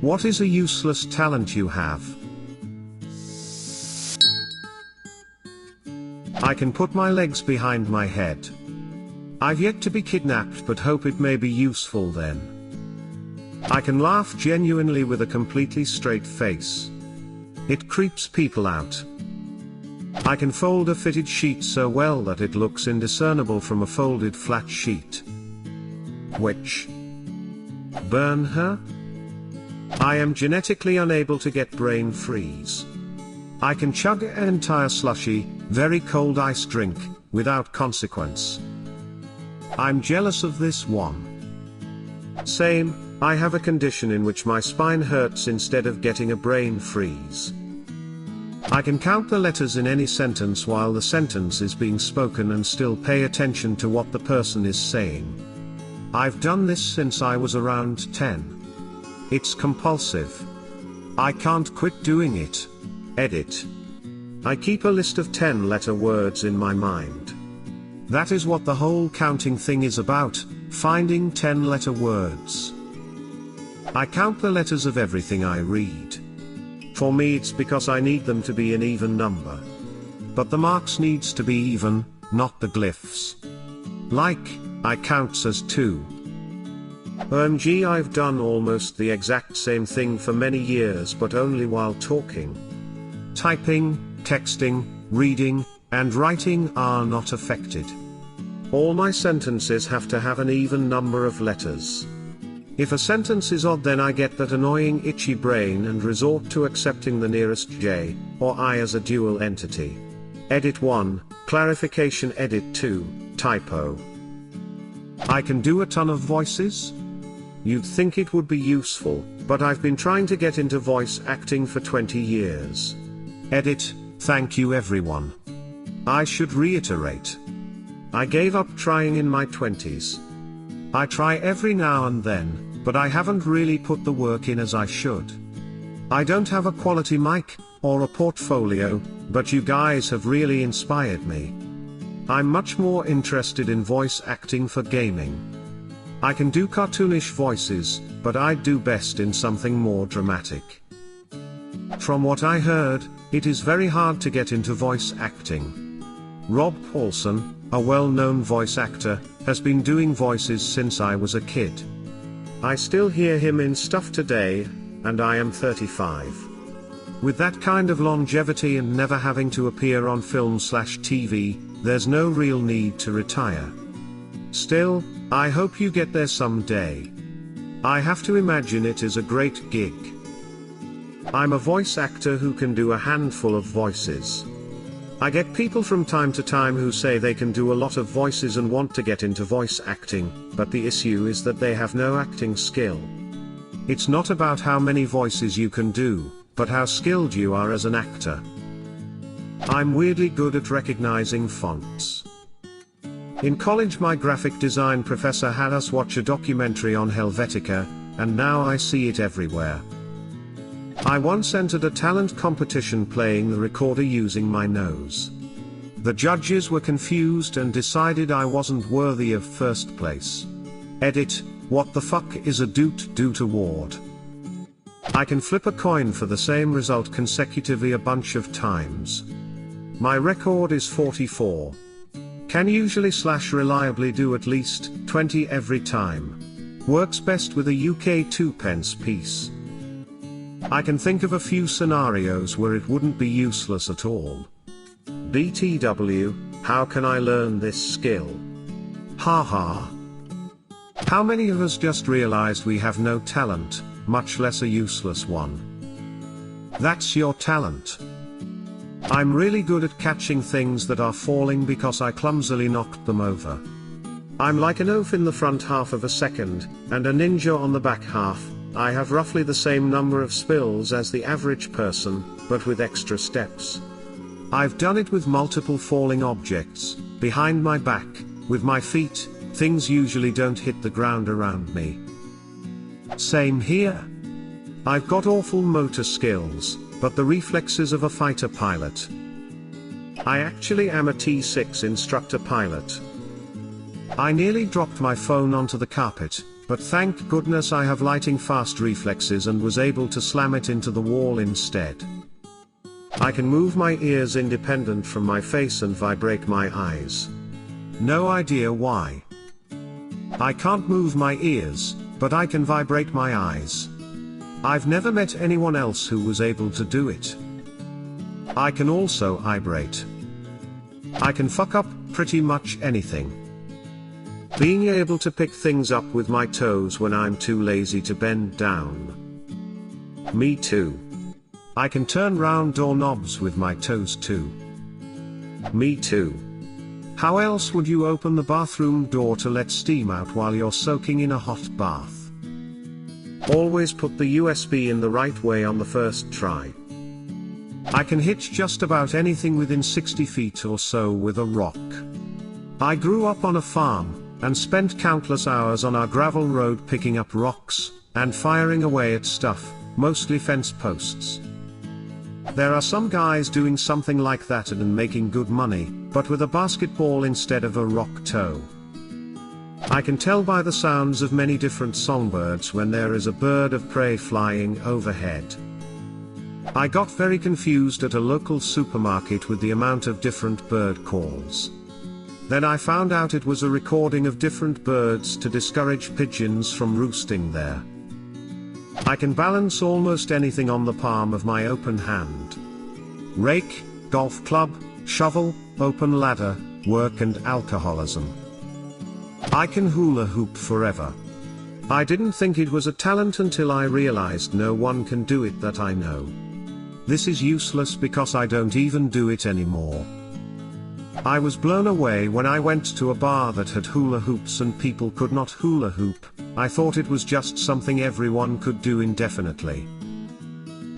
What is a useless talent you have? I can put my legs behind my head. I've yet to be kidnapped but hope it may be useful then. I can laugh genuinely with a completely straight face. It creeps people out. I can fold a fitted sheet so well that it looks indiscernible from a folded flat sheet. Which? Burn her? I am genetically unable to get brain freeze. I can chug an entire slushy, very cold ice drink, without consequence. I'm jealous of this one. Same, I have a condition in which my spine hurts instead of getting a brain freeze. I can count the letters in any sentence while the sentence is being spoken and still pay attention to what the person is saying. I've done this since I was around 10. It's compulsive. I can't quit doing it. Edit. I keep a list of 10-letter words in my mind. That is what the whole counting thing is about, finding 10-letter words. I count the letters of everything I read. For me it's because I need them to be an even number. But the marks needs to be even, not the glyphs. Like, I counts as 2. OMG, I've done almost the exact same thing for many years but only while talking. Typing, texting, reading, and writing are not affected. All my sentences have to have an even number of letters. If a sentence is odd then I get that annoying itchy brain and resort to accepting the nearest J, or I as a dual entity. Edit 1, clarification. Edit 2, typo. I can do a ton of voices? You'd think it would be useful, but I've been trying to get into voice acting for 20 years. Edit, thank you everyone. I should reiterate. I gave up trying in my 20s. I try every now and then, but I haven't really put the work in as I should. I don't have a quality mic, or a portfolio, but you guys have really inspired me. I'm much more interested in voice acting for gaming. I can do cartoonish voices, but I'd do best in something more dramatic. From what I heard, it is very hard to get into voice acting. Rob Paulson, a well-known voice actor, has been doing voices since I was a kid. I still hear him in stuff today, and I am 35. With that kind of longevity and never having to appear on film/TV, there's no real need to retire. Still, I hope you get there someday. I have to imagine it is a great gig. I'm a voice actor who can do a handful of voices. I get people from time to time who say they can do a lot of voices and want to get into voice acting, but the issue is that they have no acting skill. It's not about how many voices you can do, but how skilled you are as an actor. I'm weirdly good at recognizing fonts. In college my graphic design professor had us watch a documentary on Helvetica, and now I see it everywhere. I once entered a talent competition playing the recorder using my nose. The judges were confused and decided I wasn't worthy of first place. Edit, what the fuck is a doot award? I can flip a coin for the same result consecutively a bunch of times. My record is 44. Can usually/reliably do at least 20 every time. Works best with a UK 2p piece. I can think of a few scenarios where it wouldn't be useless at all. BTW, how can I learn this skill? Haha. How many of us just realized we have no talent, much less a useless one? That's your talent. I'm really good at catching things that are falling because I clumsily knocked them over. I'm like an oaf in the front half of a second, and a ninja on the back half. I have roughly the same number of spills as the average person, but with extra steps. I've done it with multiple falling objects, behind my back, with my feet, things usually don't hit the ground around me. Same here. I've got awful motor skills, but the reflexes of a fighter pilot. I actually am a T6 instructor pilot. I nearly dropped my phone onto the carpet, but thank goodness I have lightning fast reflexes and was able to slam it into the wall instead. I can move my ears independent from my face and vibrate my eyes. No idea why. I can't move my ears, but I can vibrate my eyes. I've never met anyone else who was able to do it. I can also vibrate. I can fuck up pretty much anything. Being able to pick things up with my toes when I'm too lazy to bend down. Me too. I can turn round doorknobs with my toes too. Me too. How else would you open the bathroom door to let steam out while you're soaking in a hot bath? Always put the USB in the right way on the first try. I can hit just about anything within 60 feet or so with a rock. I grew up on a farm, and spent countless hours on our gravel road picking up rocks, and firing away at stuff, mostly fence posts. There are some guys doing something like that and making good money, but with a basketball instead of a rock toe. I can tell by the sounds of many different songbirds when there is a bird of prey flying overhead. I got very confused at a local supermarket with the amount of different bird calls. Then I found out it was a recording of different birds to discourage pigeons from roosting there. I can balance almost anything on the palm of my open hand. Rake, golf club, shovel, open ladder, work and alcoholism. I can hula hoop forever. I didn't think it was a talent until I realized no one can do it that I know. This is useless because I don't even do it anymore. I was blown away when I went to a bar that had hula hoops and people could not hula hoop. I thought it was just something everyone could do indefinitely.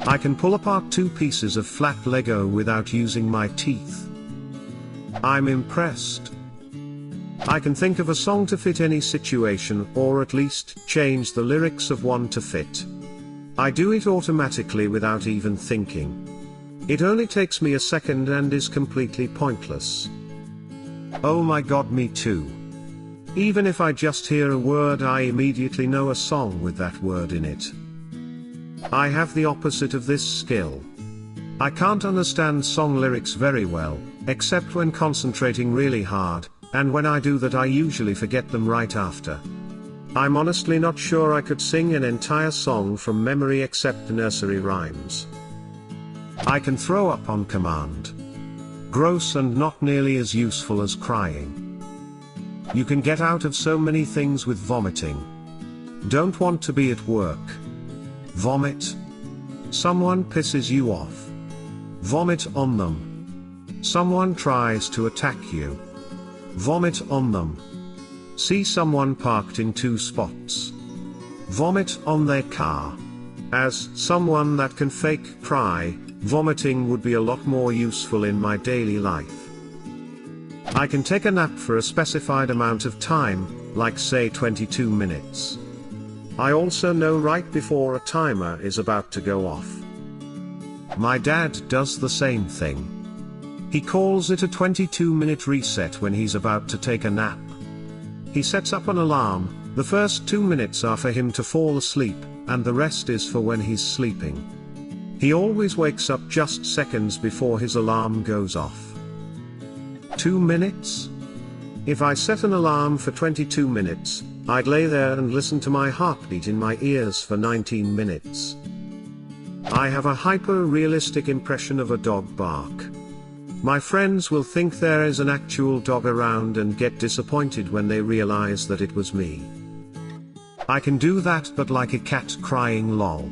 I can pull apart 2 pieces of flat Lego without using my teeth. I'm impressed. I can think of a song to fit any situation, or at least change the lyrics of one to fit. I do it automatically without even thinking. It only takes me a second and is completely pointless. Oh my god, me too. Even if I just hear a word, I immediately know a song with that word in it. I have the opposite of this skill. I can't understand song lyrics very well, except when concentrating really hard, and when I do that I usually forget them right after. I'm honestly not sure I could sing an entire song from memory except nursery rhymes. I can throw up on command. Gross and not nearly as useful as crying. You can get out of so many things with vomiting. Don't want to be at work. Vomit. Someone pisses you off. Vomit on them. Someone tries to attack you. Vomit on them. See someone parked in 2 spots. Vomit on their car. As someone that can fake cry, vomiting would be a lot more useful in my daily life. I can take a nap for a specified amount of time, like say 22 minutes. I also know right before a timer is about to go off. My dad does the same thing. He calls it a 22-minute reset when he's about to take a nap. He sets up an alarm. The first 2 minutes are for him to fall asleep, and the rest is for when he's sleeping. He always wakes up just seconds before his alarm goes off. 2 minutes? If I set an alarm for 22 minutes, I'd lay there and listen to my heartbeat in my ears for 19 minutes. I have a hyper-realistic impression of a dog bark. My friends will think there is an actual dog around and get disappointed when they realize that it was me. I can do that but like a cat crying lol.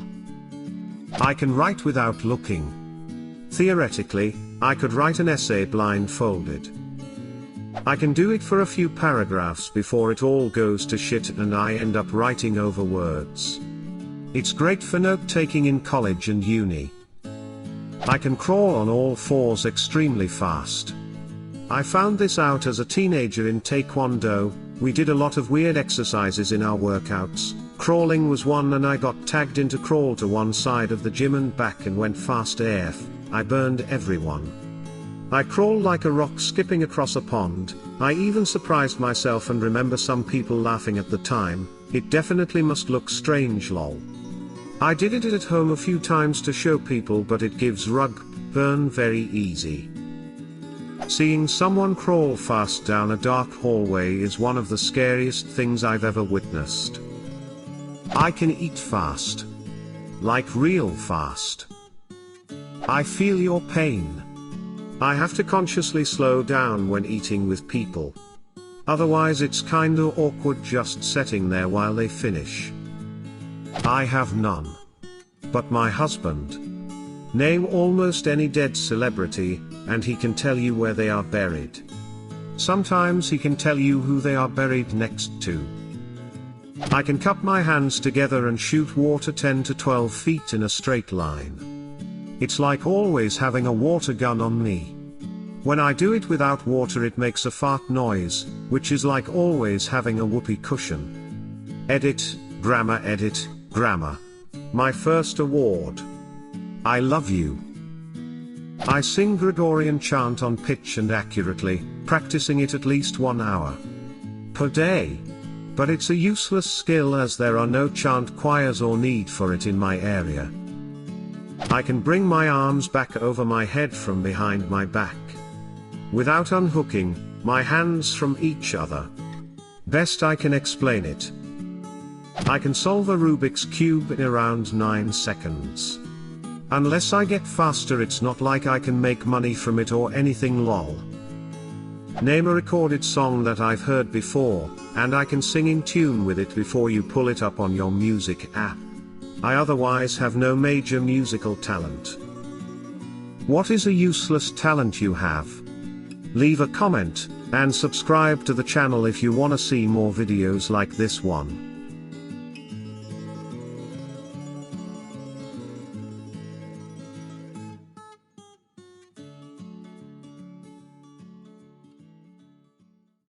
I can write without looking. Theoretically, I could write an essay blindfolded. I can do it for a few paragraphs before it all goes to shit and I end up writing over words. It's great for note-taking in college and uni. I can crawl on all 4s extremely fast. I found this out as a teenager in Taekwondo. We did a lot of weird exercises in our workouts. Crawling was one, and I got tagged into crawl to one side of the gym and back and went fast AF. I burned everyone. I crawled like a rock skipping across a pond. I even surprised myself and remember some people laughing at the time. It definitely must look strange lol. I did it at home a few times to show people, but it gives rug burn very easy. Seeing someone crawl fast down a dark hallway is one of the scariest things I've ever witnessed. I can eat fast. Like real fast. I feel your pain. I have to consciously slow down when eating with people. Otherwise it's kinda awkward just sitting there while they finish. I have none. But my husband. Name almost any dead celebrity, and he can tell you where they are buried. Sometimes he can tell you who they are buried next to. I can cup my hands together and shoot water 10 to 12 feet in a straight line. It's like always having a water gun on me. When I do it without water it makes a fart noise, which is like always having a whoopee cushion. Edit, grammar. My first award. I love you. I sing Gregorian chant on pitch and accurately, practicing it at least 1 hour per day. But it's a useless skill as there are no chant choirs or need for it in my area. I can bring my arms back over my head from behind my back. Without unhooking my hands from each other. Best I can explain it. I can solve a Rubik's Cube in around 9 seconds. Unless I get faster it's not like I can make money from it or anything lol. Name a recorded song that I've heard before, and I can sing in tune with it before you pull it up on your music app. I otherwise have no major musical talent. What is a useless talent you have? Leave a comment, and subscribe to the channel if you wanna see more videos like this one.